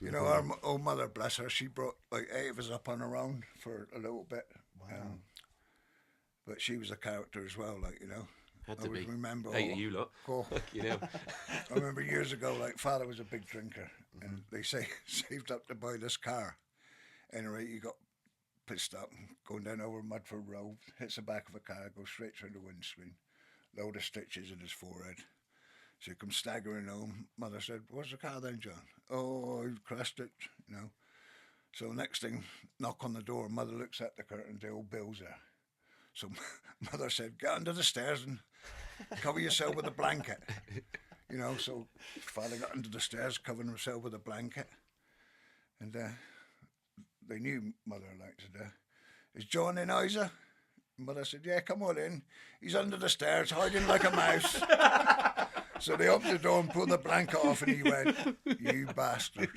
You know, our old mother, bless her, she brought like 8 of us up on her own for a little bit. Wow. But she was a character as well, like, you know. Had I to always be. remember. Hey, you lot. Cool. You know. I remember years ago, like, father was a big drinker, and they say saved up to buy this car. Anyway, he got pissed up, going down over Mudford Road, hits the back of a car, goes straight through the windscreen, load of stitches in his forehead. So he comes staggering home. Mother said, "What's the car then, John?" "Oh, I crashed it, you know." So next thing, knock on the door. Mother looks at the curtain. The old Bill's there. So mother said, "Get under the stairs and cover yourself with a blanket." You know, so father got under the stairs, covering himself with a blanket. And they knew mother liked it. "Is John in, Isa?" Mother said, "Yeah, come on in. He's under the stairs, hiding like a mouse." So they opened the door and pulled the blanket off, and he went, "You bastard."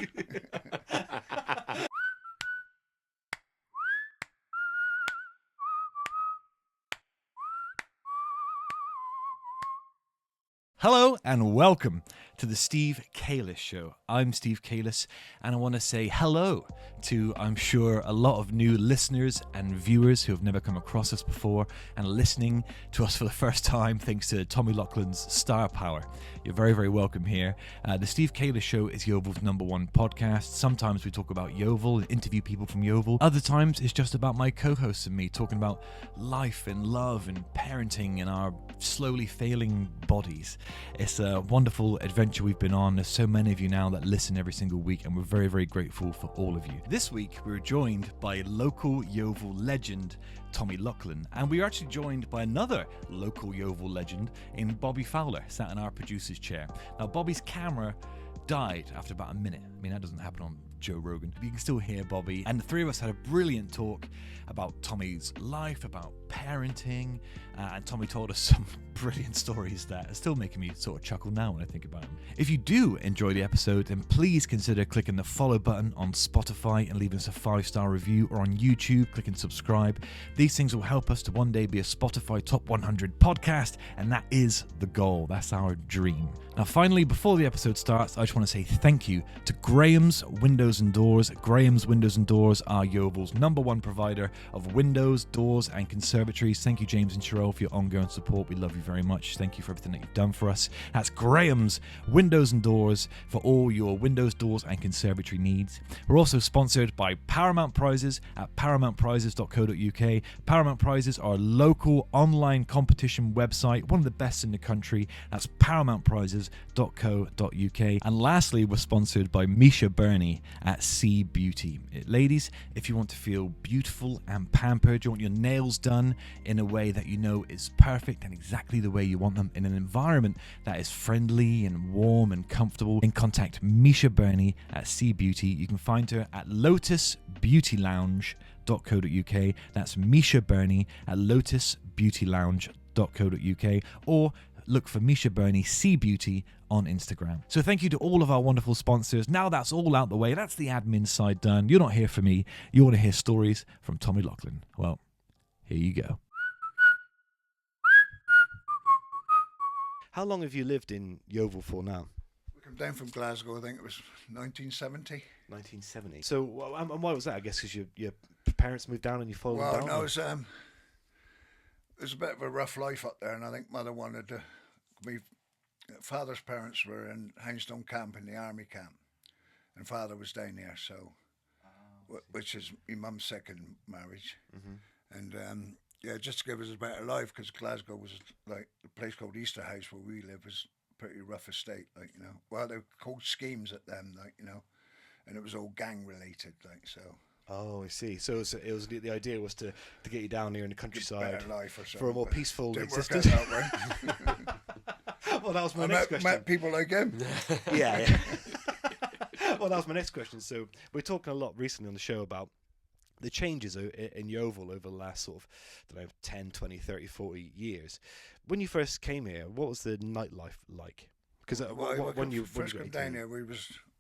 Hello and welcome to the Steve Calis Show. I'm Steve Calis, and I want to say hello to, I'm sure, a lot of new listeners and viewers who have never come across us before and listening to us for the first time thanks to Tommy Lauchlan's star power. You're very, very welcome here. The Steve Calis Show is Yeovil's #1 podcast. Sometimes we talk about Yeovil and interview people from Yeovil. Other times it's just about my co-hosts and me talking about life and love and parenting and our slowly failing bodies. It's a wonderful adventure we've been on. There's so many of you now that listen every single week, and we're very, very grateful for all of you. This week, we were joined by local Yeovil legend, Tommy Lauchlan, and we are actually joined by another local Yeovil legend in Bobby Fowler, sat in our producer's chair. Now, Bobby's camera died after about a minute. I mean, that doesn't happen on Joe Rogan. But you can still hear Bobby. And the three of us had a brilliant talk about Tommy's life, about parenting, and Tommy told us some brilliant stories that are still making me sort of chuckle now when I think about them. If you do enjoy the episode, then please consider clicking the follow button on Spotify and leaving us a 5-star review, or on YouTube, click and subscribe. These things will help us to one day be a Spotify Top 100 podcast, and that is the goal. That's our dream. Now, finally, before the episode starts, I just want to say thank you to Graham's Windows and Doors. Graham's Windows and Doors are Yeovil's #1 provider of windows, doors, and conservatories. Thank you, James and Cheryl, for your ongoing support. We love you very much. Thank you for everything that you've done for us. That's Graham's Windows and Doors for all your windows, doors, and conservatory needs. We're also sponsored by Paramount Prizes at paramountprizes.co.uk. Paramount Prizes are a local online competition website, one of the best in the country. That's paramountprizes.co.uk. And lastly, we're sponsored by Misha Burney at C Beauty. Ladies, if you want to feel beautiful and pampered, you want your nails done in a way that you know is perfect and exactly the way you want them, in an environment that is friendly and warm and comfortable, then contact Misha Burney at C Beauty. You can find her at lotusbeautylounge.co.uk. That's Misha Burney at lotusbeautylounge.co.uk, or look for Misha Burney C Beauty on Instagram. So thank you to all of our wonderful sponsors. Now that's all out the way, that's the admin side done. You're not here for me. You want to hear stories from Tommy Lauchlan. Well, here you go. How long have you lived in Yeovil for now? We came down from Glasgow, I think it was 1970. 1970. So, and why was that? I guess because your parents moved down and you followed them down? Well, no, it was a bit of a rough life up there, and I think mother wanted to. Father's parents were in Hindstone Camp, in the army camp, and father was down there, so which is my mum's second marriage. And yeah, just to give us a better life, because Glasgow was like the place called Easter House where we live was pretty rough estate, like, you know. Well, they were called schemes at them, like, you know, and it was all gang related, like, so. Oh, I see. So it was the idea was to get you down here in the countryside Better life or for a more peaceful didn't existence. Work out that way. Well, that was my I next question. met people like him. Yeah. Well, that was my next question. So we're talking a lot recently on the show about the changes in Yeovil over the last sort of, I don't know, 10, 20, 30, 40 years. When you first came here, what was the nightlife like? Because when you first got came down here,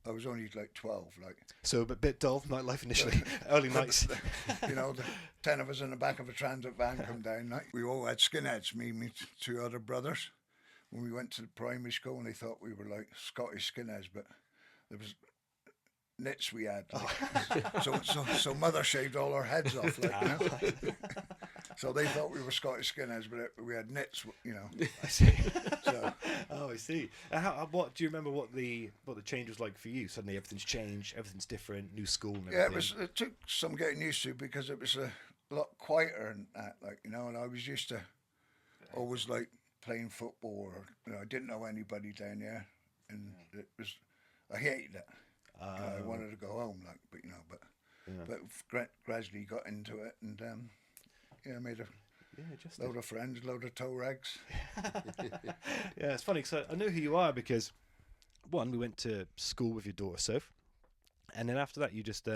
I was only like 12, like. So a bit dull nightlife initially, early nights. You know, the 10 of us in the back of a transit van come down. Like, we all had skinheads, me and my 2 other brothers. When we went to the primary school, and they thought we were like Scottish skinheads, but there was knits we had. Like. So mother shaved all our heads off, like, you know. So they thought we were Scottish skinheads, but we had knits, you know. I see. So, oh, I see. What do you remember? What the change was like for you? Suddenly, everything's changed. Everything's different. New school and everything. Yeah, it took some getting used to because it was a lot quieter and that, like, you know. And I was used to always like playing football, or you know, I didn't know anybody down there, and I hated it. I wanted to go home, like, but you know, but gradually got into it, and I made a load of friends, load of toe rags. Yeah, it's funny because I know who you are because one, we went to school with your daughter Soph, and then after that you just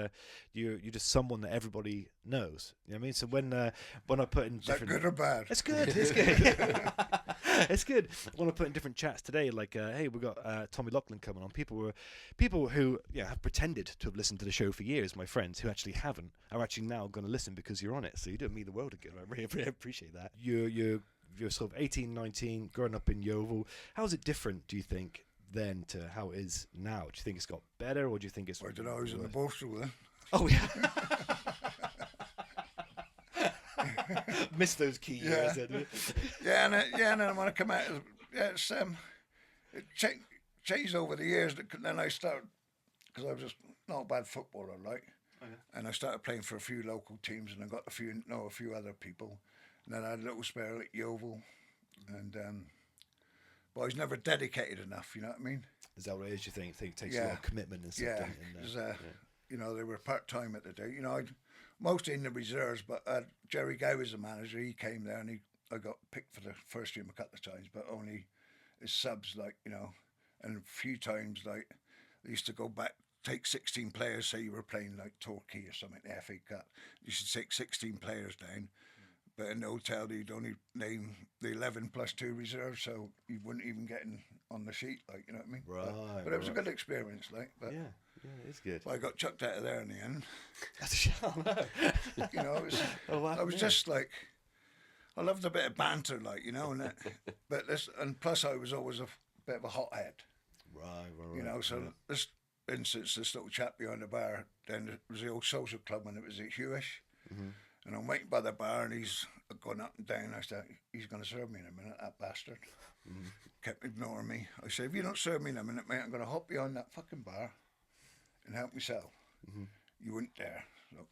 you're just someone that everybody knows. You know what I mean? So when I put in different, is that good or bad? It's good. It's good. It's good. When I put in different chats today, like, hey, we got Tommy Lauchlan coming on. People who have pretended to have listened to the show for years. My friends who actually haven't are actually now going to listen because you're on it. So you're doing me the world of good. I really appreciate that. You're sort of 18, 19, growing up in Yeovil. How is it different, do you think, then to how it is now? Do you think it's got better, or do you think it's? I don't know. I was in the Borstal then. Oh yeah. Missed those key years. And then when I come out, it's it changed over the years. Then I started, because I was just not a bad footballer, like, and I started playing for a few local teams, and I got a few other people, and then I had a little spell at Yeovil, and but I was never dedicated enough. You know what I mean? Is that what it is? You think it takes a lot of commitment and stuff? Yeah, because you know, they were part time at the day. You know, mostly in the reserves, but Jerry Gow was the manager. He came there, and I got picked for the first team a couple of times, but only as subs, like, you know. And a few times, like, they used to go back, take 16 players. Say you were playing like Torquay or something, the FA Cup. You should take 16 players down, but in the hotel you'd only name the 11 plus 2 reserves, so you wouldn't even get on the sheet, like, you know what I mean? Right. But it was a good experience, like. But yeah, it's good. But I got chucked out of there in the end. That's a shout. You know, I was just like, I loved a bit of banter, like, you know, and that. And plus I was always a bit of a hothead. Right. You know, so this instance, this little chap behind the bar, then it was the old social club when it was at Hewish. Mm-hmm. And I'm waiting by the bar, and he's going up and down. I said, he's going to serve me in a minute, that bastard. Mm-hmm. Kept ignoring me. I said, if you don't serve me in a minute, mate, I'm going to hop behind that fucking bar and help myself. Mm-hmm. You weren't there.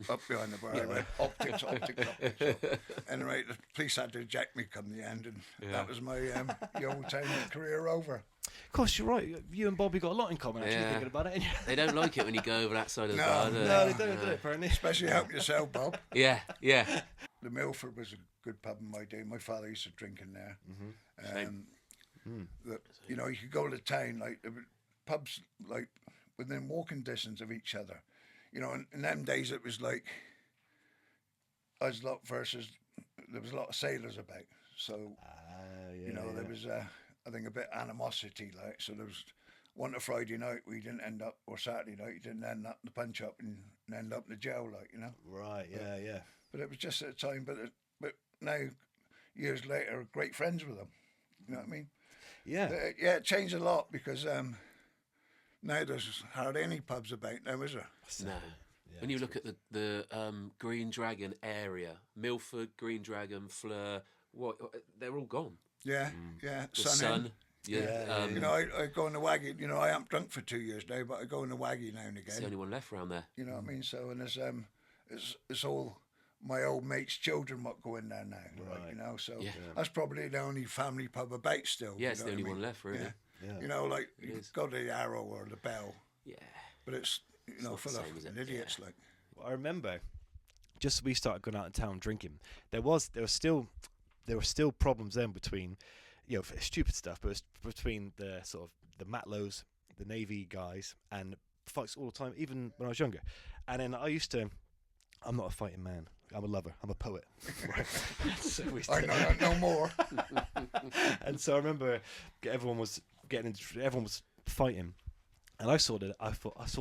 So up behind the bar, I went, optics. Anyway, the police had to eject me come the end, and that was my old time career over. Of course, you're right. You and Bobby got a lot in common, actually, thinking about it. They don't like it when you go over that side of the bar, do they? No, they don't do it, apparently. Especially help yourself, Bob. Yeah. The Milford was a good pub in my day. My father used to drink in there. Mm-hmm. You know, you could go to town, like, there were pubs, like, within walking distance of each other. You know, in them days it was like us lot versus, there was a lot of sailors about. So, you know, there was, I think, a bit of animosity, like, so there was one Friday night we didn't end up, or Saturday night, you didn't end up in the punch up and end up in the jail, like, you know. Right, yeah. But it was just at the time, but now, years later, great friends with them. You know what I mean? Yeah. It changed a lot because now there's hardly any pubs about now, is there? No. Yeah, when you look at the Green Dragon area, Milford, Green Dragon, Fleur, they're all gone. Yeah. The Sun. Yeah. You know, I go in the Waggy. You know, I am drunk for 2 years now, but I go in the Waggy now and again. It's the only one left around there. You know what I mean? So, and it's all my old mates' children what go in there now. Right. Like, you know, so that's probably the only family pub about still. Yeah, it's the only one left, really. Yeah. You know, like, you go to the Arrow or the Bell. Yeah. But it's, you know, full of idiots, like. I remember, just as we started going out in town drinking, there were still problems then between, you know, stupid stuff, but it was between the sort of the Matlows, the Navy guys, and fights all the time, even when I was younger. And then I'm not a fighting man. I'm a lover. I'm a poet. Right. So I know no more. And so I remember everyone was fighting, and I saw the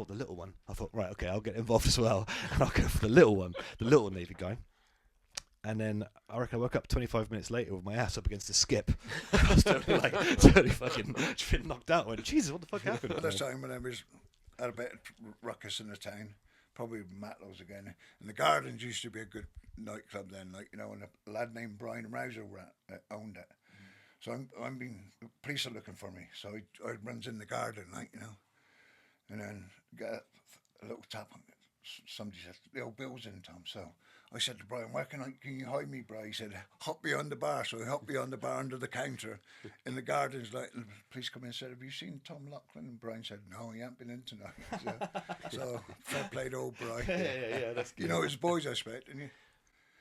little one. I thought, right, okay, I'll get involved as well, and I'll go for the little one, the little Navy guy. And then I reckon I woke up 25 minutes later with my ass up against the skip. I was totally fucking been knocked out. I went, Jesus, what the fuck happened? At this time when I was had a bit of ruckus in the town, probably Matlow's again. And the Gardens used to be a good nightclub then, like, you know, and a lad named Brian Rouser owned it. So I'm being, the police are looking for me. So I runs in the garden, like, you know, and then get a little tap on it. Somebody said, the old Bill's in, Tom. So I said to Brian, where can you hide me, Brian? He said, hop behind the bar. So I hopped behind the bar under the counter in the Gardens. Like, and the police come in and said, have you seen Tom Lauchlan? And Brian said, no, he ain't been in tonight. So fair play to old Brian. Yeah, that's good. You know his boys, I expect, didn't you?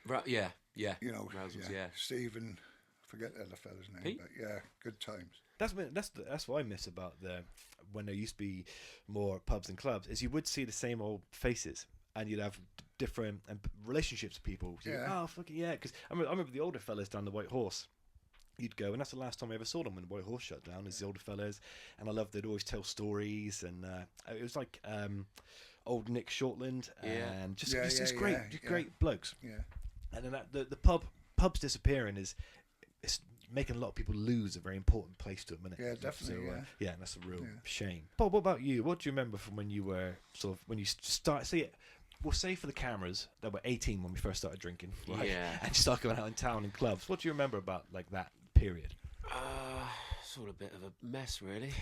Right, yeah. You know, Rousels, yeah. Steve and, I forget the other fella's name, Pete? but yeah, good times. That's what I miss about when there used to be more pubs and clubs, is you would see the same old faces, and you'd have different relationships with people. So Yeah. oh, fucking yeah. Because I remember the older fellas down the White Horse. You'd go, and that's the last time I ever saw them when the White Horse shut down. Is the older fellas, and I loved they'd always tell stories, and it was like old Nick Shortland, and just great blokes. Yeah. And then the pubs disappearing is it's making a lot of people lose a very important place to them, isn't it? Yeah, definitely. So, yeah, and that's a real shame. Bob, what about you? What do you remember from when you were when you start? We'll say for the cameras that we're 18 when we first started drinking, right? Yeah. And you start going out in town in clubs. What do you remember about like that period? Sort of a bit of a mess, really.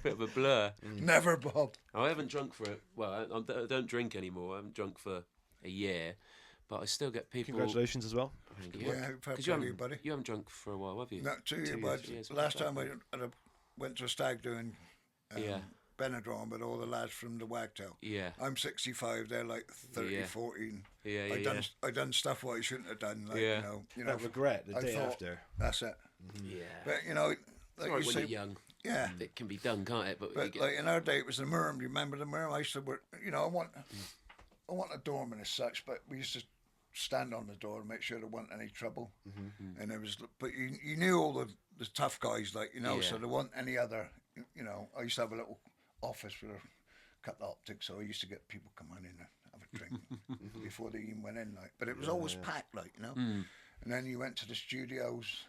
Bit of a blur. Never, Bob. I haven't drunk for it. Well, I don't drink anymore. I haven't drunk for a year, but I still get people. Congratulations as well. Thank you. Yeah, fair 'Cause play to you, buddy. You haven't drunk for a while, have you? No, 2 years, 2 bud. years. Last time I went to a stag doing Yeah. Benidorm with all the lads from the Wagtail. Yeah. I'm 65, they're like 30, Yeah. 14. Yeah. I done stuff what I shouldn't have done. Like, Yeah. you know, That regret the I day thought, after. That's it. Yeah. But, you know, like Right, you when say, you're young, yeah. it can be done, can't it? But, you But get, like in our day, it was the Murm. You remember the Murm? I used to work, you know, I want a doorman as such, but we used to stand on the door and make sure there wasn't any trouble. And there was, but you knew all the tough guys, like, you know, Yeah. so there wasn't any other, you know. I used to have a little office with a couple of optics, so I used to get people come on in and have a drink before they even went in, like. But it was always packed, like, you know. And then you went to the studios,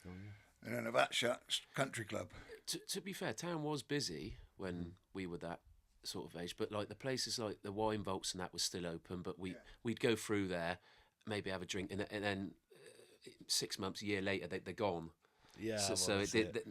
and then a that shut country club. to be fair, town was busy when we were that sort of age, but like the places like the wine vaults and that was still open, but we'd go through there, maybe have a drink, and then 6 months, a year later, they're gone. Yeah. So it did.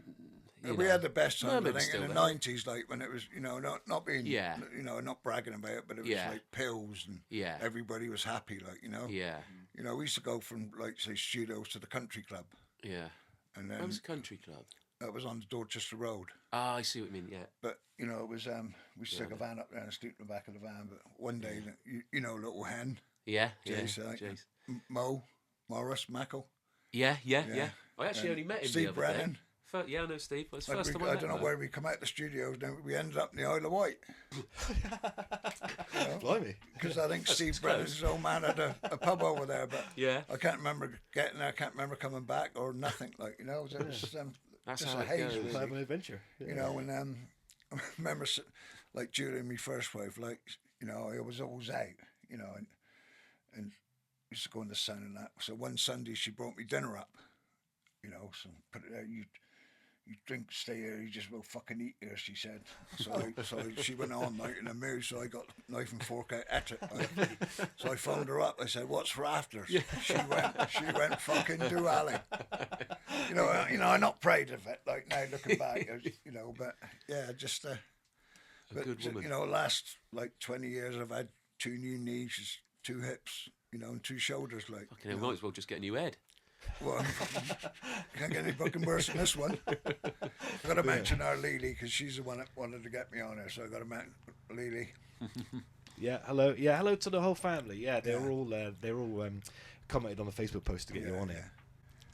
We had the best time, I Mermaid's think, in still the there. 90s, like when it was, you know, not being, Yeah. you know, not bragging about it, but it was Yeah. like pills and Yeah. everybody was happy, like, you know. Yeah. You know, we used to go from, like, say, studios to the country club, Yeah. and That then was a country club. that was on the Dorchester Road. Ah, I see what you mean. Yeah. But, you know, it was, we stuck a van up there and sleep in the back of the van, but one day, you know, little hen, Yeah. Jace, Yeah. like, Jace. Morris, Mackle. Yeah. I actually only met him Steve the other Brennan. day. Yeah, I know Steve. It's the Like, first time I met don't know him. where we come out the studios, then we ended up in the Isle of Wight. Blimey. Because I think Steve Brennan's old man had a pub over there, but Yeah. I can't remember getting there. I can't remember coming back or nothing. Like, you know, it was That's just how a it haze. goes. Really. Have an adventure. Yeah. You know, and I remember like during my first wife, like, you know, I was always out, you know, and used to go in the sun and that. So one Sunday she brought me dinner up, you know, so put it there, you drink, stay here, you just will fucking eat here, she said. So she went on like in a mood, so I got knife and fork out at it. So I phoned her up, I said, what's for afters? She went fucking dually. You know, I'm not proud of it, like now looking back, you know, but yeah, just but, good woman. you know, last like 20 years I've had 2 new knees, 2 hips, you know, and 2 shoulders, like. Fucking hell, might as well just get a new head. Well, can't get any fucking worse than this one. I've got to mention our Lily because she's the one that wanted to get me on her, so I've got to mention Lily. Yeah, hello. Yeah, hello to the whole family. Yeah, they're all commented on the Facebook post to get you on it.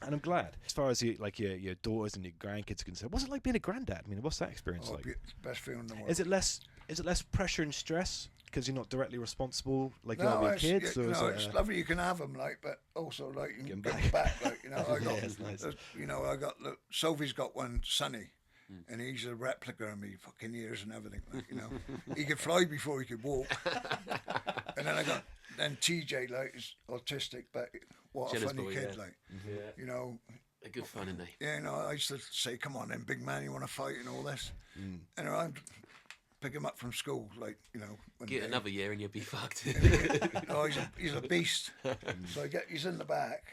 And I'm glad. As far as your daughters and your grandkids are concerned, what's it like being a granddad? I mean, what's that experience Oh, like? best feeling in the world. Is it less pressure and stress because you're not directly responsible like you are No, with it's, kids? you Or is know, it, it's lovely you can have them, like, but also like you can Get 'em get them back, like, you know. I got, Yeah, it's nice. you know, I got Sophie's got one, Sonny, and he's a replica of me, fucking ears and everything, like, you know. He could fly before he could walk. And then I got TJ, like, is autistic, but what a Jealous funny boy, kid, yeah. like, Yeah. you know. good fun, isn't they? Yeah, I used to say, come on then, big man, you want to fight and all this. And I'd pick him up from school, like, Get another year and you'll be fucked. He's a beast. So he's in the back.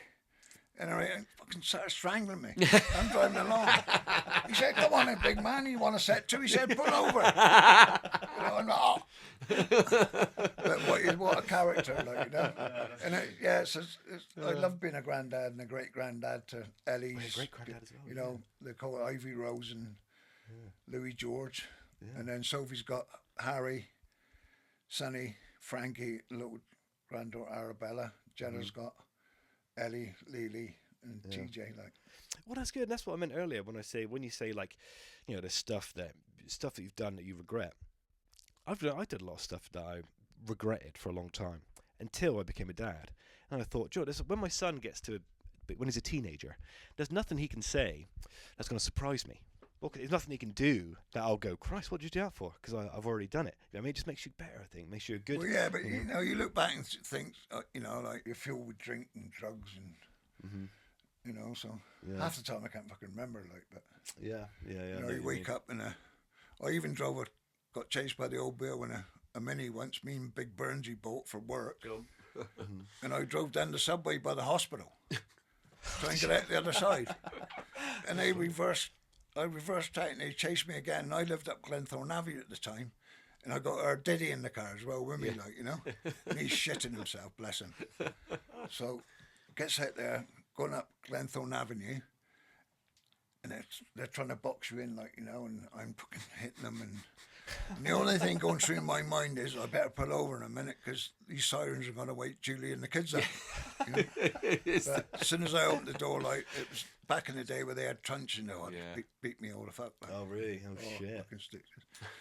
And I fucking started strangling me. I'm driving along. He said, come on then, big man, you want a set too? He said, pull over. I'm like, oh. But what a character, like, And I love being a granddad and a great-granddad to Ellie's. Yeah, great-granddad as well. They call it Ivy Rose and Louis George. Yeah. And then Sophie's got Harry, Sonny, Frankie, little granddaughter Arabella. Jenna's got Ellie, Lily, and TJ. Like, well, that's good. That's what I meant earlier when you say like, there's stuff that you've done that you regret. I did a lot of stuff that I regretted for a long time until I became a dad, and I thought, Joe, when my son gets when he's a teenager, there's nothing he can say that's going to surprise me. Well, there's nothing he can do that I'll go, Christ, what did you do that for? Because I've already done it. I mean, it just makes you better, I think. Makes you a good... Well, yeah, but, you look back and think, like you're filled with drink and drugs and, so half the time I can't fucking remember, like, but... Yeah. You wake up and I even got chased by the old bill in a Mini once, me and Big Burnsy bought for work. And I drove down the subway by the hospital, trying to get out the other side. And I reversed out and they chased me again. And I lived up Glenthorne Avenue at the time. And I got our Diddy in the car as well with me, And he's shitting himself, bless him. So gets out there, going up Glenthorne Avenue. And they're trying to box you in, like, and I'm fucking hitting them. And the only thing going through my mind is I better pull over in a minute because these sirens are going to wake Julie and the kids up. But as soon as I opened the door, like, it was back in the day where they had truncheon, beat me all the fuck. Like, oh, really? Oh, shit. Fucking sticks.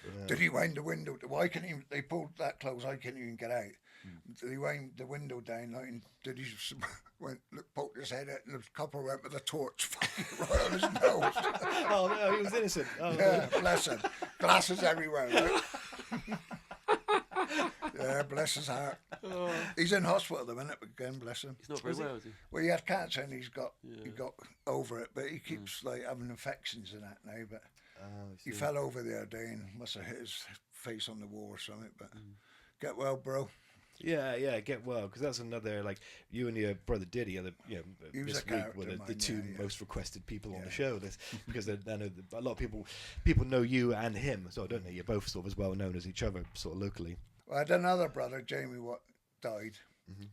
Yeah. Did he wind the window? Why couldn't he? They pulled that close, I couldn't even get out. Did he wind the window down, like, and did he poked his head out and the copper went with a torch right on his nose. Oh, no, he was innocent. Oh, yeah, bless him. Glasses everywhere, right? Yeah, bless his heart. Oh. He's in hospital at the minute, but again, bless him. He's not very well, is he? Well, he had cancer and he got over it, but he keeps like having infections and that now. But he fell over the other day and must have hit his face on the wall or something. But get well, bro. Yeah, get well, because that's another, like, you and your brother Diddy are this week were the two most requested people on the show. Because I know a lot of people know you and him, so don't they? You're both sort of as well known as each other, sort of locally. Well, I had another brother, Jamie, died.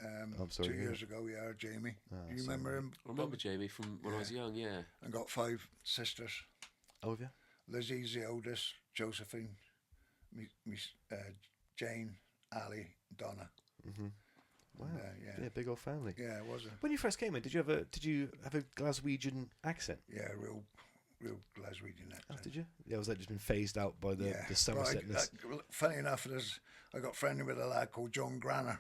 I'm sorry, 2 years ago. Yeah, Jamie. You remember him? I remember Jamie from when I was young. Yeah. And got 5 sisters. Oh, have you? Lizzie's the oldest. Josephine, Jane, Ali, Donna. Wow. Yeah, big old family. Yeah, it was. When you first came in, did you have a Glaswegian accent? Yeah, real Glaswegian accent. Oh, did you? Yeah, was that just been phased out by the Somersetness? Funny enough, I got friendly with a lad called John Granner,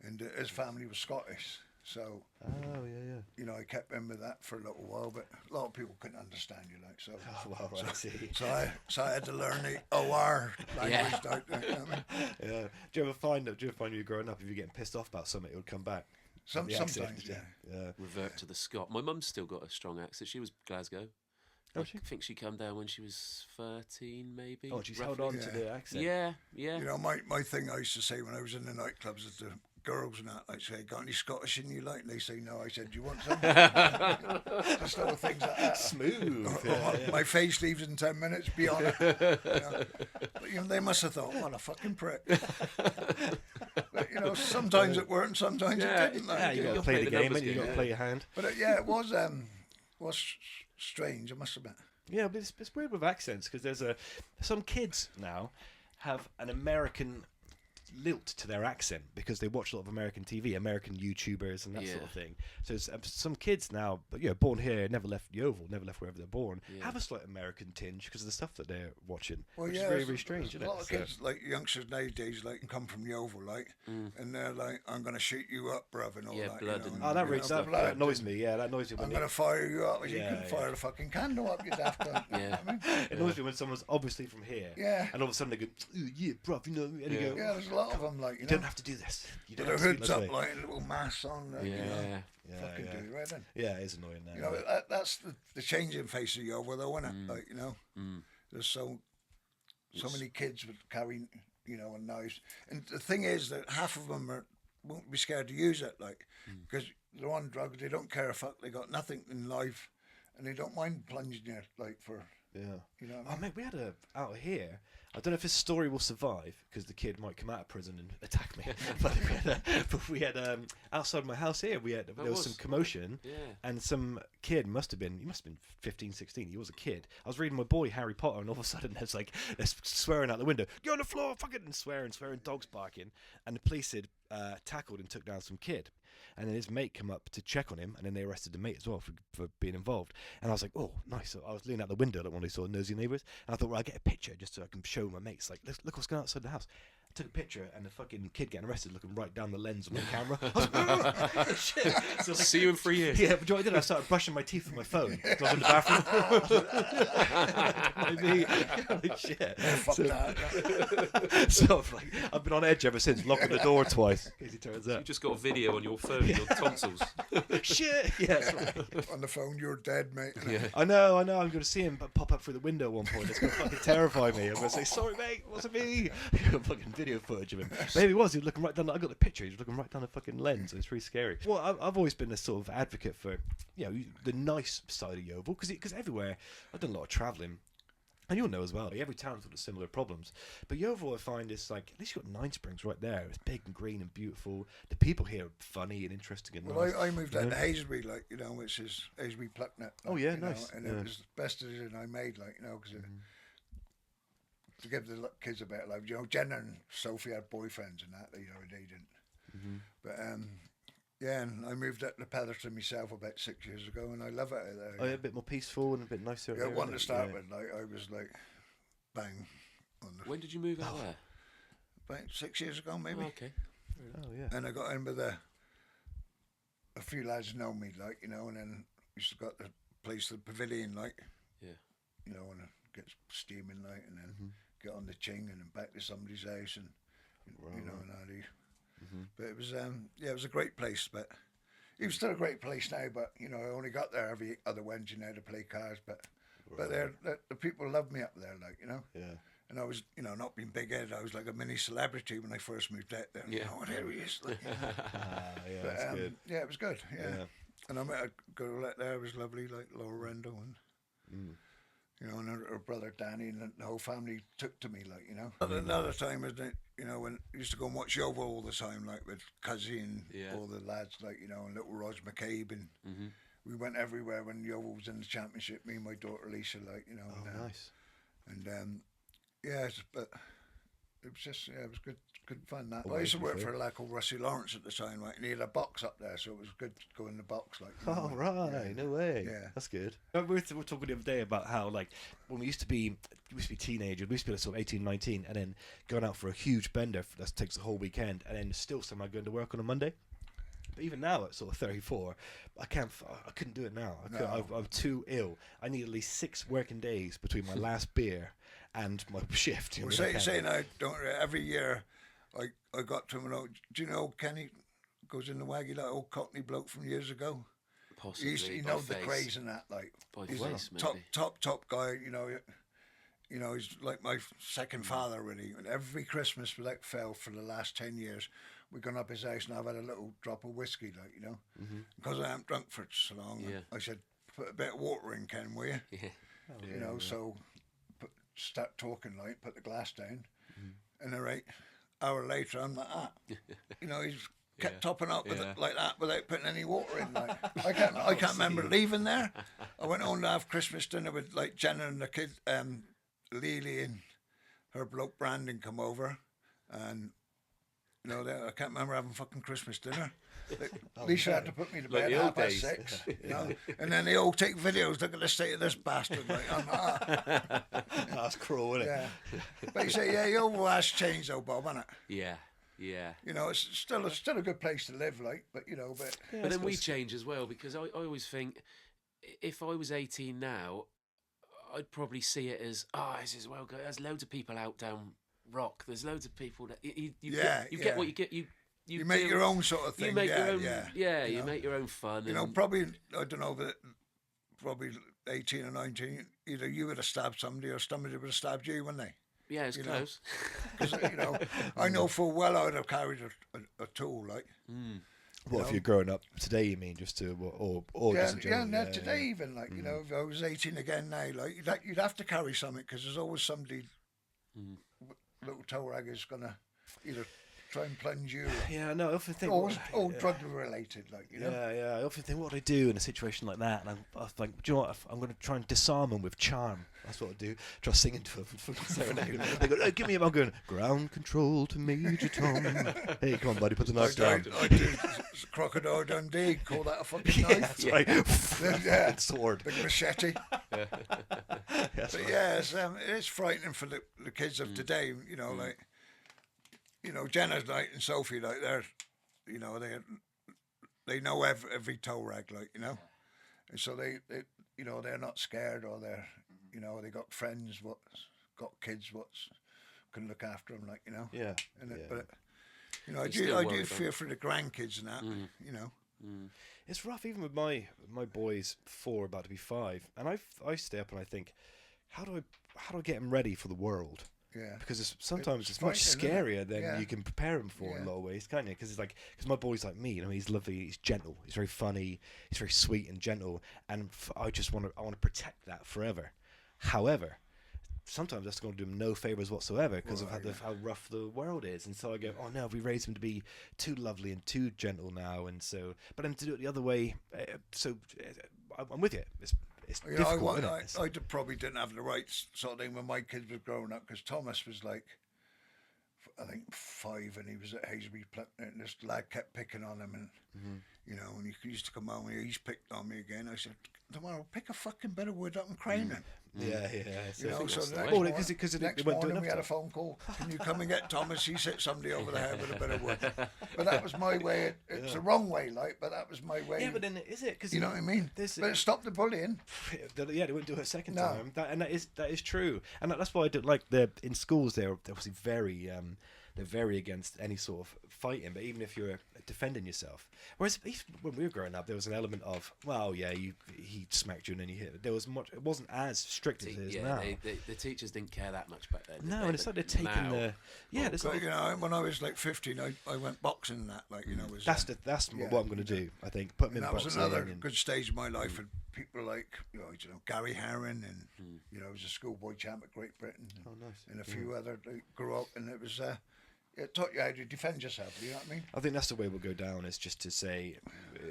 and his family was Scottish. So, I kept in with that for a little while, but a lot of people couldn't understand you, like, so. Oh, well, right, I see. So I had to learn the OR language. Yeah. Do you ever find when you were growing up, if you're getting pissed off about something, it would come back? Sometimes, yeah. Revert to the Scot. My mum's still got a strong accent. She was Glasgow. Oh, I think she came down when she was 13, maybe. Oh, she's held on to the accent. Yeah. My thing I used to say when I was in the nightclubs is the girls and that, like, say, got any Scottish in you, like? And they say no. I said, do you want some? Just little things like that. Smooth. My face leaves in 10 minutes. Be on it. But, they must have thought, what a fucking prick. But, sometimes it worked and sometimes it didn't. Like, you got to play the game and you got to play your hand. But it was strange, I must admit. Yeah, but it's weird with accents because there's some kids now have an American lilt to their accent because they watch a lot of American TV, American YouTubers and that sort of thing. So some kids now, born here, never left Yeovil, never left wherever they're born, have a slight American tinge because of the stuff that they're watching. Well, which is very, very strange, isn't it? A lot of kids, like youngsters nowadays, like come from Yeovil, like, and they're like, "I'm going to shoot you up, bruv," and all that. Blood. That annoys me. Yeah, that annoys me. I'm going to fire you up. You couldn't fire the fucking candle up, you daft cunt. It annoys me when someone's obviously from here. Yeah. And all of a sudden they go, "Ooh, yeah, bruv," and you go, there's a lot of them, like, You you don't know, have to do this. You with don't their have to hoods do up, this. like, a little mask on. You know, fucking do it right then. Yeah, it's annoying now. You know, that's the changing face of Yeovil, though, isn't it? Like, you know, there's so many kids with carrying, you know, and knives. And the thing is that half of them won't be scared to use it, like, because they're on drugs. They don't care a fuck. They got nothing in life, and they don't mind plunging it, like, for. Yeah. You know what I Oh, mean? mate, we had out here. I don't know if this story will survive because the kid might come out of prison and attack me. but we had outside my house here. There was some commotion, and some kid he must have been 15, 16. He was a kid. I was reading my boy Harry Potter, and all of a sudden there's swearing out the window. Get on the floor, fucking, and swearing, dogs barking, and the police had tackled and took down some kid. And then his mate come up to check on him, and then they arrested the mate as well for being involved. And I was like, oh, nice. So I was leaning out the window like one of these sort of nosy neighbours, and I thought, well, I'll get a picture just so I can show my mates, like, look what's going on outside the house. I took a picture, and the fucking kid getting arrested looking right down the lens of my camera. I was like, shit. So, like, See you in 3 years. Yeah, but do you know what I did? I started brushing my teeth with my phone. I was in the bathroom. Like, shit. Fuck that. So I've been on edge ever since, locking the door twice in case he turns You up. just got a video on your phone, your tonsils. Shit. Yeah, that's right. On the phone, you're dead, mate. Yeah. I know. I'm going to see him pop up through the window at one point. It's going to fucking terrify me. I'm going to say, sorry, mate, it wasn't me. Fucking video footage of him. Maybe he was looking right down. I got the picture. He was looking right down the fucking lens. It's really scary. Well, I've always been a sort of advocate for, you know, the nice side of Yeovil because everywhere I've done a lot of travelling. And you'll know as well, every town's got similar problems. But Yeovil, I find, is like, at least you've got Nine Springs right there. It's big and green and beautiful. The people here are funny and interesting and Well, nice. I moved you out know? to Hazelby, like, you know, which is Hazelby Plucknett. Like, Oh, yeah, you know, nice. and Yeah. it was the best decision I made, like, you know, because to give the kids a better life. You know, Jenna and Sophie had boyfriends and that, you know, they didn't. But, yeah, and I moved up to Petherton myself about 6 years ago, and I love it out there. Oh, yeah, a bit more peaceful and a bit nicer. Yeah, area, one to isn't it? start Yeah. with, like, I was like, bang. On the, When did you move out there? about 6 years ago, maybe. Oh, okay. Oh, yeah. And I got in with a few lads know me, like, you know, and then we used to got the place, the pavilion, like, Yeah. you know, and it gets steaming, like, and then get on the ching and then back to somebody's house, and you know, and all these. But it was, yeah, it was a great place. But it was still a great place now. But you know, I only got there every other Wednesday now to play cards. But the people loved me up there, like, you know. Yeah. And I was, you know, not being big-headed. I was like a mini celebrity when I first moved out there. Yeah. Oh, there he is. Like, Yeah, but, that's good. yeah, it was good. Yeah. Yeah. And I met a girl out there. It was lovely, like Laura Rendell, and you know, and her brother Danny, and the whole family took to me, like, you know. And another time, isn't it? You know, when I used to go and watch Yeovil all the time, like with Cuzzy and all the lads, like, you know, and little Rog McCabe, and we went everywhere when Yeovil was in the championship. Me and my daughter Lisa, like, you know. Oh, and, nice. And yeah, but it was just, yeah, it was good fun. That I used to work for a lad called Rusty Lawrence at the time, right? And he had a box up there, so it was good to go in the box, like. You know, Oh, right, no way. Yeah. That's good. We were talking the other day about how, like, when we used to be teenagers, we used to be sort of 18, 19, and then going out for a huge bender that takes the whole weekend, and then still somehow going to work on a Monday. But even now at sort of 34, I couldn't do it now. I'm too ill. I need at least 6 working days between my last beer and my shift. Well, saying I don't. Every year, I got to him. And do you know Kenny goes in the waggy, that old Cockney bloke from years ago? Possibly. He by knows the face. craze and that. Like, By he's face, a maybe. top guy. You know, he's like my second father, really. And every Christmas, without fail, for the last 10 years, we've gone up his house and I've had a little drop of whiskey, like, you know, because I haven't drunk for so long. Yeah. I said, put a bit of water in, Ken, will you? Yeah. You know, so start talking, like, put the glass down, and a right hour later, I'm like that. You know, he's kept topping up with it like that without putting any water in. Like, I can't remember leaving there. I went home to have Christmas dinner with like Jenna and the kid, Lily and her bloke Brandon come over, and you know, I can't remember having fucking Christmas dinner. Lisa had to put me to Like bed the at old 6:30, you know, and then they all take videos. Look at the state of this bastard. Like, I'm That's cruel, isn't it? yeah. But you say, yeah, your has changed though, Bob, hasn't it? Yeah. Yeah. You know, it's still a good place to live, like, but you know, but But then we change as well, because I always think if I was 18 now, I'd probably see it as, this is well good. There's loads of people out down rock. There's loads of people that you Yeah, get what you get. You make do- your own sort of thing. You make yeah, your own. yeah. You know? make your own fun. You know, and- probably I don't know, but probably 18 or 19. Either you would have stabbed somebody or somebody would have stabbed you, wouldn't they? Yeah, it's you know. close. Because I know full well I'd have carried a tool like. What if you're growing up today? You mean just to or Yeah, just in general? no, today even like if I was 18 again now, like you'd have to carry something because there's always somebody, little toe rag is gonna either try and plunge you. Yeah, no, I often think. All drug related, like you know. Yeah. I often think, what do I do in a situation like that? And I think, do you know what? I'm going to try and disarm them with charm. That's what I do. Try singing to them. Serenade. They go, oh, give me a. I'm going, ground control to Major Tom. Hey, come on, buddy, put the knife down. I do Crocodile Dundee. Call that a fucking knife? That's right. Yeah. Sword. Big machete. That's But right. yeah, it's frightening for the kids of today. You know, like Jenna's like and Sophie, like they know every toe rag, like and so they they're not scared, or they got friends what's got kids what's can look after them, like Yeah. And Yeah. but You're I still do worried, fear for the grandkids and that, It's rough, even with my boys 4, about to be 5, and I stay up and I think, how do I get them ready for the world? Yeah. Because sometimes it's much frightening, isn't it? scarier than Yeah. you can prepare him for in a lot of ways, can't you? Because my boy's like me, he's lovely, he's gentle, he's very funny, he's very sweet and gentle, and I want to protect that forever. However, sometimes that's going to do him no favors whatsoever because of how rough the world is, and so I go, oh no, if we raise him to be too lovely and too gentle now, and so, but then to do it the other way, I'm with you. It's difficult, isn't it? I probably didn't have the right sort of thing when my kids were growing up, because Thomas was like, I think 5, and he was at Hazelby, and this lad kept picking on him, and and he used to come home and he's picked on me again. I said, tomorrow pick a fucking bit of wood up and crane him. Yeah. So the the next, way. morning, because it next went morning we enough had a phone call. Can you come and get Thomas? He's hit somebody over the head with a bit of wood. But that was my way. It's the wrong way, but that was my way. Yeah, but then is it? Cause you know what I mean? But it stopped the bullying. Yeah, they wouldn't do it a second No. time. That is true, and that's why I don't like in schools. They're obviously they're very against any sort of fighting. But even if you're defending yourself, whereas when we were growing up, there was an element of, well, yeah, he smacked you and then you hit. It wasn't as strict as it is now. The teachers didn't care that much back then. No, and it's like they're taking the there's But when I was like 15, I went boxing and that. Like was that's what I'm going to do. I think put me in that was boxing. another and, good stage of my life, and people like Gary Herron, and he was a schoolboy champ at Great Britain. Oh, nice. And a few other grew up, and it was it taught you how to defend yourself. You know what I mean? I think that's the way we'll go down. Is just to say,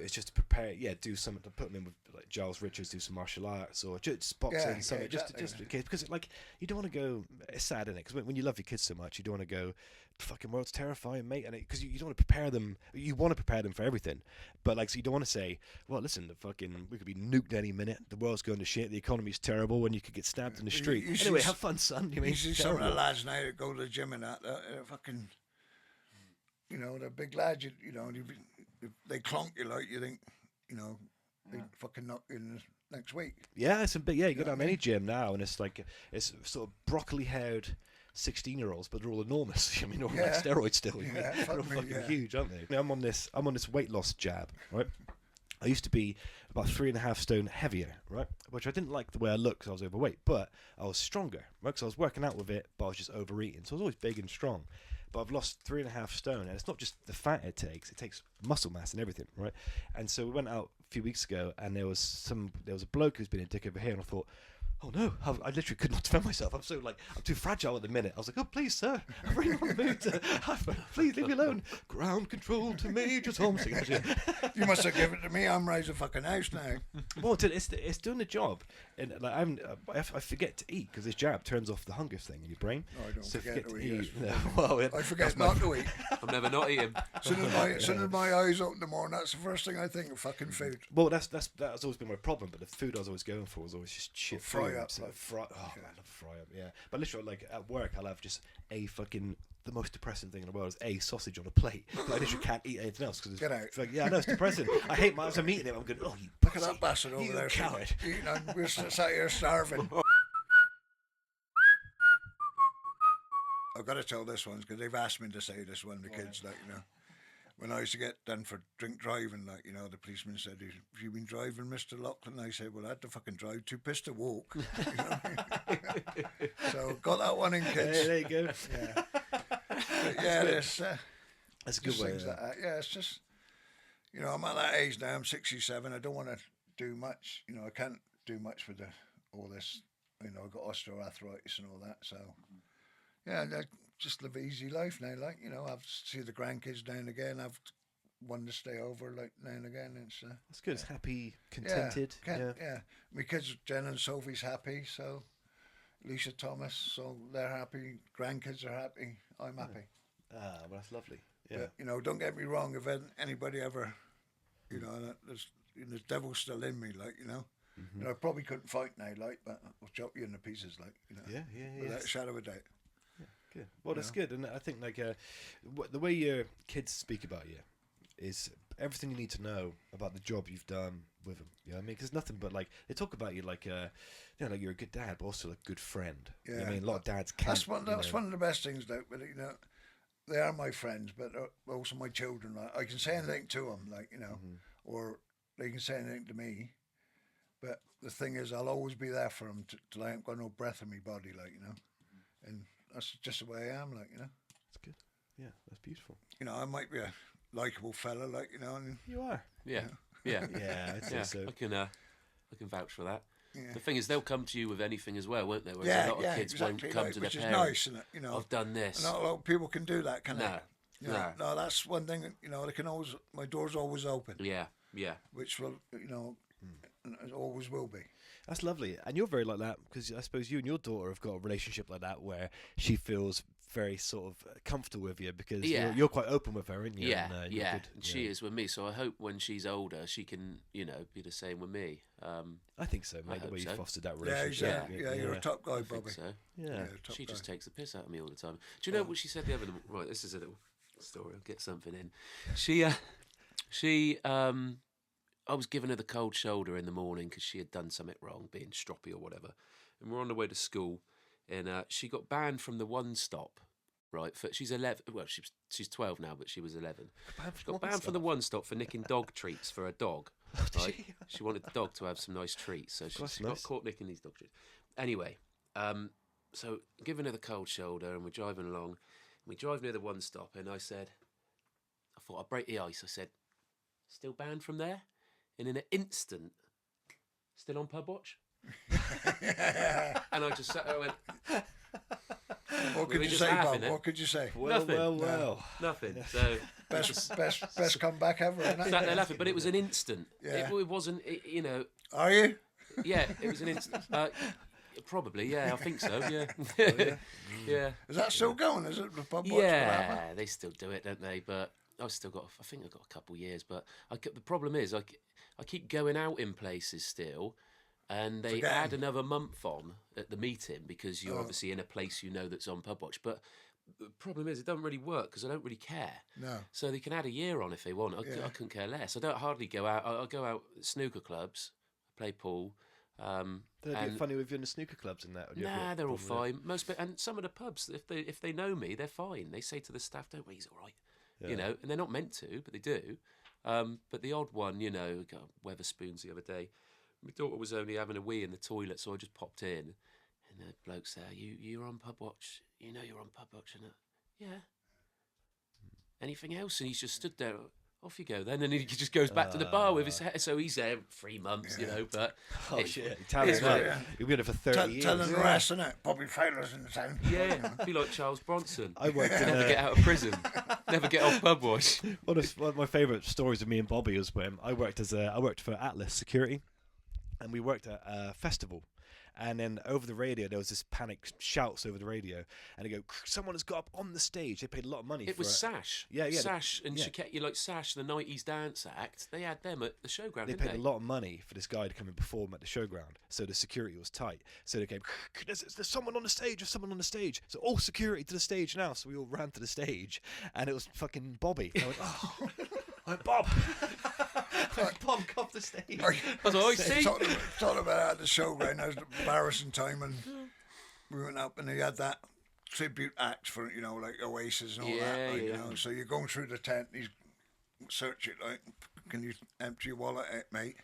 it's just to prepare. Yeah, do something to put them in with like Giles Richards, do some martial arts or just boxing, something. Exactly. Just in case, because like you don't want to go. It's sad, isn't it? Because when you love your kids so much, you don't want to go. The fucking world's terrifying, mate. And because you don't want to prepare them. You want to prepare them for everything, but like so you don't want to say, well, listen, we could be nuked any minute. The world's going to shit. The economy's terrible, and you could get stabbed in the street. Anyway, have fun, son. You mean you see some of the lads now that go to the gym and that, they're fucking. They're big lads. They clonk you like you think. They fucking knock you in the next week. Yeah, it's a big. Yeah, you go down any gym now, and it's like it's sort of broccoli-haired 16-year-olds, but they're all enormous. I mean, they're all like steroids still. Yeah, they're all fucking huge, aren't they? Now, I'm on this weight loss jab, right? I used to be about 3.5 stone heavier, right? Which I didn't like the way I looked because I was overweight, but I was stronger, right? Because I was working out with it, but I was just overeating, so I was always big and strong. But I've lost 3.5 stone, and it's not just the fat it takes muscle mass and everything, right? And so we went out a few weeks ago, and there was a bloke who's been a dick over here, and I thought, oh no, I literally could not defend myself. I'm too fragile at the minute. I was like, oh please sir, I'm really on the mood to please leave me alone. Ground control to Major Tom. You must have given it to me. I'm raising a fucking house now. Well, it's doing the job, and like I forget to eat because this jab turns off the hunger thing in your brain. No, I don't so forget to eat. eat. No, well, I forget not to eat. I'm never not eating. As soon as my eyes open in the morning, that's the first thing I think of fucking food. Well, that's always been my problem. But the food I was always going for was always just shit. Fry food. up, So like- fry. Oh man, I love fry up. Yeah, but literally, like at work, I'll have just the most depressing thing in the world is a sausage on a plate. But I literally can't eat anything else because Get out. it's like, yeah, I know it's depressing. I hate as I'm eating it. I'm going, oh, you Look at pussy, that bastard over you there. coward. We're sat here starving. I've got to tell this one because they've asked me to say this one. The kids, like, you know, when I used to get done for drink driving, like, you know, the policeman said, "Have you been driving, Mr. Lauchlan?" I said, "Well, I had to fucking drive 2 piss to walk." You know? So got that one in, kids. There you go. Yeah, but yeah, That's a good just way. things like that. Yeah, it's just, you know, I'm at that age now. I'm 67. I don't want to do much. You know, I can't do much with all this. You know, I've got osteoarthritis and all that. So, yeah, I just live an easy life now. Like, you know, I've see the grandkids now and again. I've one to stay over like now and again. It's That's good. It's happy, contented. yeah. My kids, Jen and Sophie's happy. So, Lisa, Thomas, so they're happy. Grandkids are happy. I'm happy. Ah, well, that's lovely. Yeah. But, you know, don't get me wrong. If anybody ever, you know, there's devil's still in me, like, you know. You know, I probably couldn't fight now, like, but I'll chop you into pieces, like, you know. Yeah. Without a shadow of a doubt. Good. Well, that's good, and I think like the way your kids speak about you is everything you need to know about the job you've done with them. You know what I mean? Because nothing but like they talk about you like you know, like you're a good dad, but also a good friend. Yeah. You know what I mean, a lot of dads can't. That's one of the best things, though. But, you know, they are my friends, but they're also my children. Like, I can say anything to them, like, you know, or they can say anything to me. But the thing is, I'll always be there for them till I ain't got no breath in my body, like, you know. And that's just the way I am, like, you know. That's good. Yeah, that's beautiful. You know, I might be a likeable fella, like, you know. And, You are. Yeah. Yeah, I'd say so. I can vouch for that. yeah. The thing is, they'll come to you with anything as well, won't they? Whereas Yeah, a lot of kids exactly, won't come like, to their which is parents. nice, isn't it? You know, I've done this. not a lot of people can do that, can No, they? You know, no, that's one thing. You know, they can always. My door's always open, Yeah. which will, you know, and it always will be. That's lovely, and you're very like that because I suppose you and your daughter have got a relationship like that where she feels very sort of comfortable with you because you're quite open with her, aren't you? Yeah, and, you're good. And she is with me, so I hope when she's older, she can, you know, be the same with me. I think so, mate. The hope way you so. fostered that Yeah, relationship. exactly. Yeah, you're a top guy, I Bobby. think so. Yeah. top She guy. just takes the piss out of me all the time. Do you know what she said the other night? Right, this is a little story. I'll get something in. I was giving her the cold shoulder in the morning because she had done something wrong, being stroppy or whatever. And we're on the way to school, and she got banned from the one stop. Right, she's 11. Well, she's 12 now, but she was 11. She got banned from the one stop for nicking dog treats for her dog. Right? She wanted the dog to have some nice treats, so she got caught nicking these dog treats. Anyway, so giving her the cold shoulder, and we're driving along. And we drive near the one stop, and I thought I'd break the ice. I said, "Still banned from there?" And in an instant, still on pub watch. And I just sat there and went, What could were you just say, Bob? laughing, eh? What could you say? Well. nothing. So Best comeback ever. Isn't it? sat there laughing, but it was an instant. Yeah. It wasn't, you know. Are you? Yeah, it was an instant. Probably, yeah, I think so. Yeah, yeah. Is that still going? Is it the pub watch? Yeah, they still do it, don't they? But I've still got. I think I've got a couple of years. But the problem is, I keep going out in places still, and they add another month on at the meeting because you're obviously in a place you know that's on pub watch. But the problem is, it doesn't really work because I don't really care. No. So they can add a year on if they want. I couldn't care less. I don't hardly go out. I go out at snooker clubs, play pool. They're a bit funny with you in the snooker clubs and that. Nah, they're all fine. And some of the pubs, if they know me, they're fine. They say to the staff, "Don't worry, he's all right." Yeah. You know, and they're not meant to, but they do. But the odd one, you know, got Weatherspoons the other day. My daughter was only having a wee in the toilet, so I just popped in, and the bloke said, "You're on pub watch. You know you're on pub watch, and yeah. Anything else?" And he's just stood there. Off you go then, and he just goes back to the bar with his hair. So he's there 3 months, you know. But Shit! Tell us, mate. You've been there for 30 years. Telling the rest, innit? Bobby Fowler's in the town. yeah, be like Charles Bronson. I worked in Never get out of prison. Never get off pub watch. one of my favourite stories of me and Bobby was when I worked for Atlas Security, and we worked at a festival. And then over the radio, there was this panic shouts over the radio, and they go, "Someone has got up on the stage." They paid a lot of money for it. It was Sash. Yeah. Sash and Chiquette, like Sash, the 90s dance act. They had them at the showground, They didn't paid a lot of money for this guy to come and perform at the showground, so the security was tight. So they came, there's someone on the stage, there's someone on the stage. So all security to the stage now. So we all ran to the stage, and it was fucking Bobby. I went, "Oh, I went, Bob." Bob come off the stage. I was like, "I see." Talking about at the showground, that was the embarrassing time, and we went up and he had that tribute acts for, you know, like Oasis and all Yeah, that. Like, yeah. You know, so you're going through the tent, he's search it like, can you empty your wallet out, mate?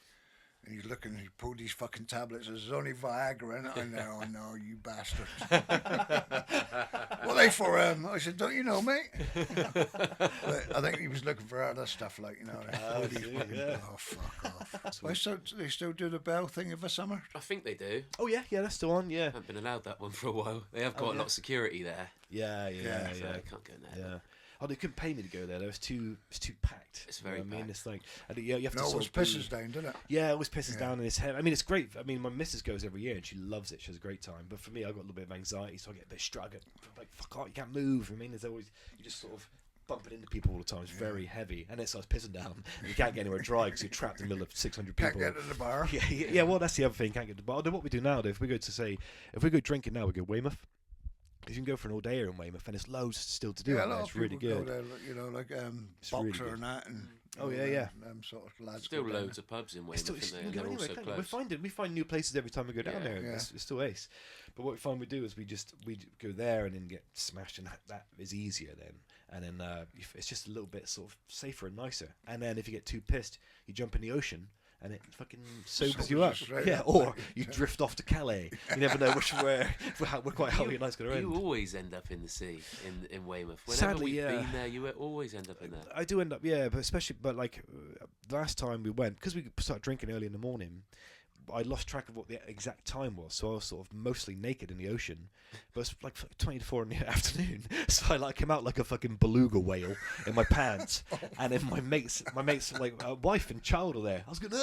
And he's looking, he pulled these fucking tablets. There's only Viagra in it. I know, you bastards. What are they for? I said, don't you know, mate? But I think he was looking for other stuff, like, you know. Oh, fuck off. They still do the bell thing of the summer? I think they do. Oh yeah, that's the one. Yeah. I haven't been allowed that one for a while. They have got a lot of security there. Yeah. So I can't go in there. Yeah. Oh, they couldn't pay me to go there. It's too packed. It's very I mean, packed. it's like, you have to. No, it sort always of be- pisses down, didn't it? Yeah, it always pisses down in his head. I mean, it's great. I mean, my missus goes every year and she loves it. She has a great time. But for me, I've got a little bit of anxiety, so I get a bit struggling. Like, fuck off, you can't move. I mean, there's always, you just sort of bumping into people all the time. It's very heavy, and it starts pissing down. And you can't get anywhere dry because you're trapped in the middle of 600 people. Can't get to the bar. Yeah. Well, that's the other thing. Can't get to the bar. What we do now, though, if we go drinking now, we go Weymouth. Because you can go for an all-dayer in Weymouth, and it's loads still to do. Yeah, a out there. lot It's of really people good. go there, you know, like It's Boxer really good. and that, and Oh, yeah. them sort of lads. Still go down loads of pubs in It's Weymouth, still, isn't there? And they're also close. we find new places every time we go down Yeah. there. Yeah. It's still ace. But what we find we do is we go there and then get smashed, and that is easier then. And then it's just a little bit sort of safer and nicer. And then if you get too pissed, you jump in the ocean. And it fucking sobers you up. straight Yeah, up, or like, you drift off to Calais. You never know we're quite how your night's going to end. You always end up in the sea in Weymouth. Whenever Sadly, we've yeah. been there, you always end up in there. I do end up, yeah, but like last time we went, because we started drinking early in the morning, I lost track of what the exact time was, so I was sort of mostly naked in the ocean. But it's like 20 to 4 in the afternoon, so I like came out like a fucking beluga whale in my pants, and then my mates like wife and child are there. I was going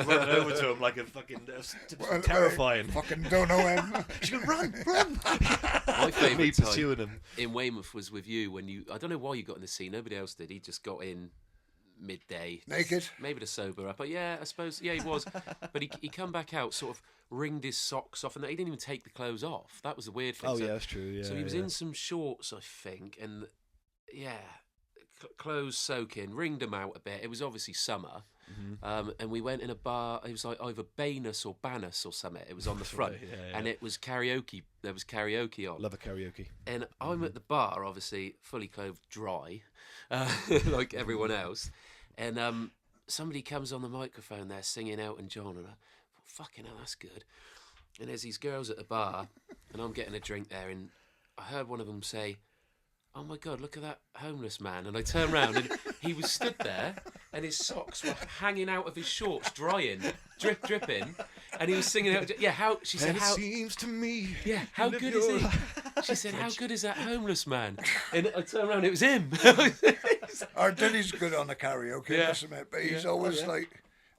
running over to him like a fucking terrifying. Fucking don't know him. She's going run. My Me favourite time pursuing him. in Weymouth was with you when I don't know why you got in the sea. Nobody else did. He just got in midday. Naked? Maybe to sober up. But yeah, I suppose, yeah, he was. But he come back out, sort of wringed his socks off, and he didn't even take the clothes off. That was the weird thing. Oh, So- yeah, that's true. Yeah, so he was yeah. in some shorts, I think, and yeah, clothes soaking, wringed them out a bit. It was obviously summer, and we went in a bar. It was like either Banus or Banus or something. It was on the front, Right, yeah. and it was karaoke. There was karaoke on. Love a karaoke. And I'm at the bar, obviously fully clothed, dry, like everyone else. And somebody comes on the microphone there singing Elton John, and I thought, fucking hell, that's good. And there's these girls at the bar, and I'm getting a drink there, and I heard one of them say, "Oh my God, look at that homeless man." And I turned around, and he was stood there, and his socks were hanging out of his shorts, drying, dripping. And he was singing out, yeah, how, she said, And it how, seems to me. yeah, how live good is your he? life. She said, how good is that homeless man? And I turned around, it was him. Our Denny's good on the karaoke, Yeah. must admit, but he's always like,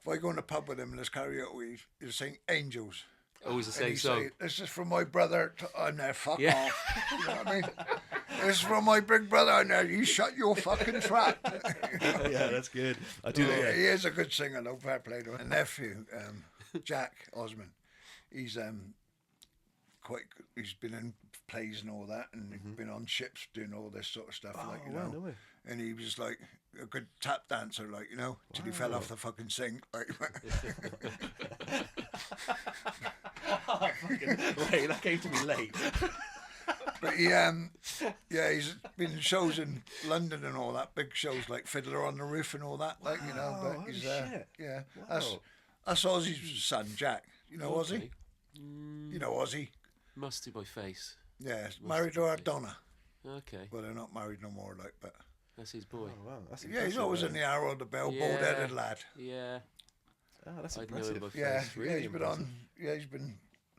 if I go in a pub with him and there's karaoke, he'll sing Angels. Always the And same he song. say, "This is from my brother." I'm there, fuck Yeah. off. You know what I mean? This is from my big brother. I'm there. You shut your fucking trap. Yeah, that's good. I do that. Yeah, Yeah. he is a good singer, though. Fair play to him. A nephew, Jack Osman. He's quite. He's been in plays and all that, and he's been on ships doing all this sort of stuff, like you wow, know. no way. And he was like a good tap dancer, like you know, till he fell off the fucking sink. Like, Late. That came to me late. but he, yeah, he's been in shows in London and all that, big shows like Fiddler on the Roof and all that, like you know. Wow, But he's holy shit. yeah, Wow. that's Ozzy's son, Jack. You know Ozzy? Okay. You know Ozzy? Must do by face. Yeah, married to our Donna. Okay, Well, they're not married no more, like, but that's his boy. Oh, wow, that's yeah, impressive. he's always in the Arrow, the Bell, Yeah. bald-headed lad. Yeah, Oh, that's I'd know him impressive. by face. Yeah, really he's been impressive. on. Yeah, he's been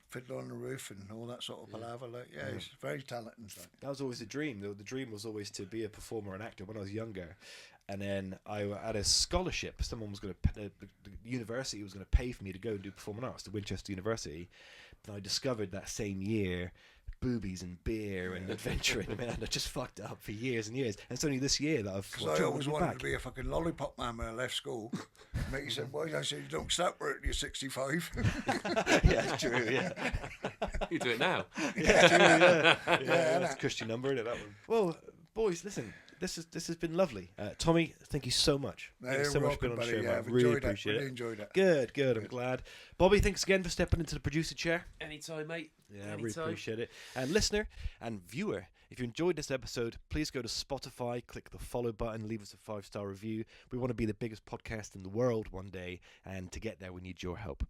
Fiddler on the Roof and all that sort of palaver. Like, yeah, he's very talented. Like. That was always the dream. The dream was always to be a performer and actor when I was younger. And then I had a scholarship. Someone was going to, the university was going to pay for me to go and do performing arts to Winchester University. But I discovered that same year boobies and beer and adventuring. Man, I just fucked it up for years and years. And it's only this year that I've Because I always wanted to be a fucking lollipop man when I left school. Mate, he said, "Why?" I said, "You don't start work till you're 65." Yeah, it's true. Yeah, You do it now. it's true. Yeah, Yeah, that's a Christian number, isn't it? That one. Well, boys, listen. This has been lovely. Tommy, thank you so much. Thank you so much for being on the show, man. I I've really enjoyed it. appreciate Really it. enjoyed it. Good. I'm glad. Bobby, thanks again for stepping into the producer chair. Anytime, mate. Yeah, I really Anytime. appreciate it. And listener and viewer, if you enjoyed this episode, please go to Spotify, click the follow button, leave us a 5-star review. We want to be the biggest podcast in the world one day, and to get there, we need your help.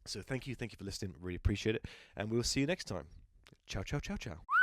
So thank you for listening. Really appreciate it. And we'll see you next time. Ciao, ciao, ciao, ciao.